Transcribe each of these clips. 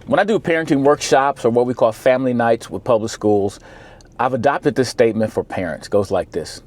When I do parenting workshops or what we call family nights with public schools, I've adopted this statement for parents. It goes like this: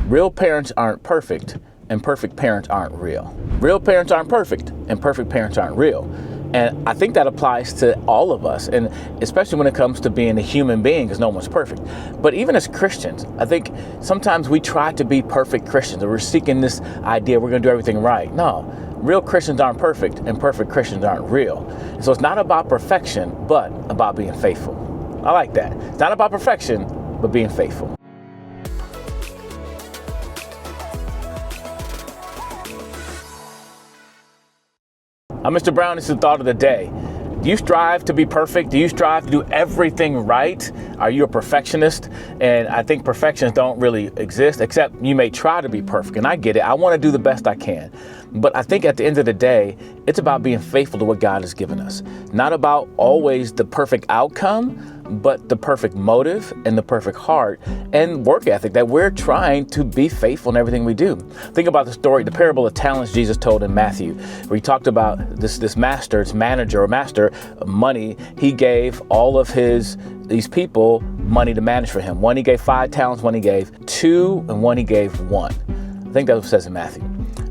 real parents aren't perfect, and perfect parents aren't real. Real parents aren't perfect, and perfect parents aren't real. And I think that applies to all of us, and especially when it comes to being a human being, because no one's perfect. But even as Christians, I think sometimes we try to be perfect Christians, or we're seeking this idea we're going to do everything right. No, real Christians aren't perfect, and perfect Christians aren't real. And so it's not about perfection, but about being faithful. I like that. It's not about perfection, but being faithful. I'm Mr. Brown. This is the thought of the day. Do you strive to be perfect? Do you strive to do everything right? Are you a perfectionist? And I think perfections don't really exist, except you may try to be perfect. And I get it. I want to do the best I can. But I think at the end of the day, it's about being faithful to what God has given us. Not about always the perfect outcome, but the perfect motive and the perfect heart and work ethic that we're trying to be faithful in everything we do. Think about the story, the parable of talents Jesus told in Matthew, where he talked about this master, this manager or master of money. He gave all of these people money to manage for him. One he gave 5 talents, one he gave 2, and one he gave 1. I think that's what it says in Matthew.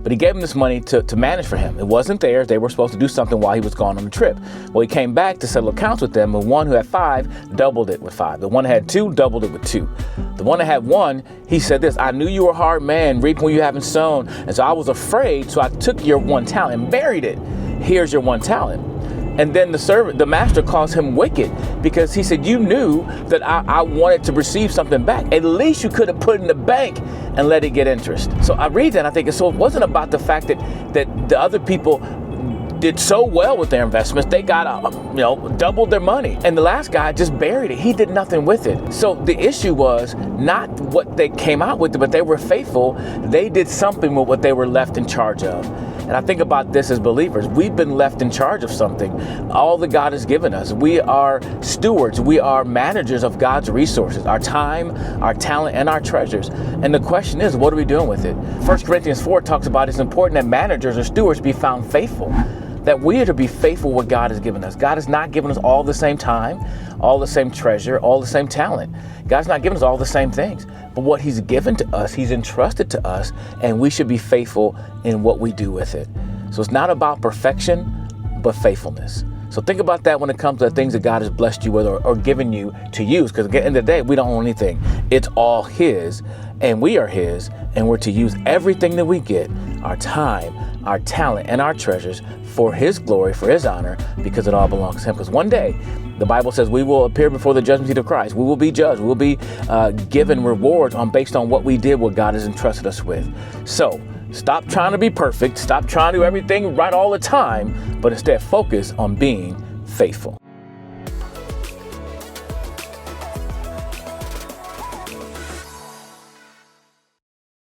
But he gave them this money to manage for him. It wasn't theirs. They were supposed to do something while he was gone on the trip. Well, he came back to settle accounts with them, and one who had 5 doubled it with 5. The one that had 2 doubled it with 2. The one that had 1, he said this: I knew you were a hard man, reaping when you haven't sown. And so I was afraid, so I took your 1 talent and buried it. Here's your 1 talent. And then the master calls him wicked, because he said, you knew that I wanted to receive something back. At least you could have put it in the bank and let it get interest. So I read that and I think so it wasn't about the fact that the other people did so well with their investments. They got doubled their money, and the last guy just buried it. He did nothing with it. So the issue was not what they came out with, but they were faithful. They did something with what they were left in charge of. And I think about this as believers. We've been left in charge of something, all that God has given us. We are stewards. We are managers of God's resources, our time, our talent, and our treasures. And the question is, what are we doing with it? 1 Corinthians 4 talks about it's important that managers or stewards be found faithful, that we are to be faithful what God has given us. God has not given us all the same time, all the same treasure, all the same talent. God's not given us all the same things. But what he's given to us, he's entrusted to us, and we should be faithful in what we do with it. So it's not about perfection, but faithfulness. So think about that when it comes to the things that God has blessed you with or given you to use. Because at the end of the day, we don't own anything. It's all his, and we are his, and we're to use everything that we get, our time, our talent, and our treasures for his glory, for his honor, because it all belongs to him. Because one day, the Bible says we will appear before the judgment seat of Christ. We will be judged. We will be given rewards based on what we did, what God has entrusted us with. So stop trying to be perfect. Stop trying to do everything right all the time, but instead focus on being faithful.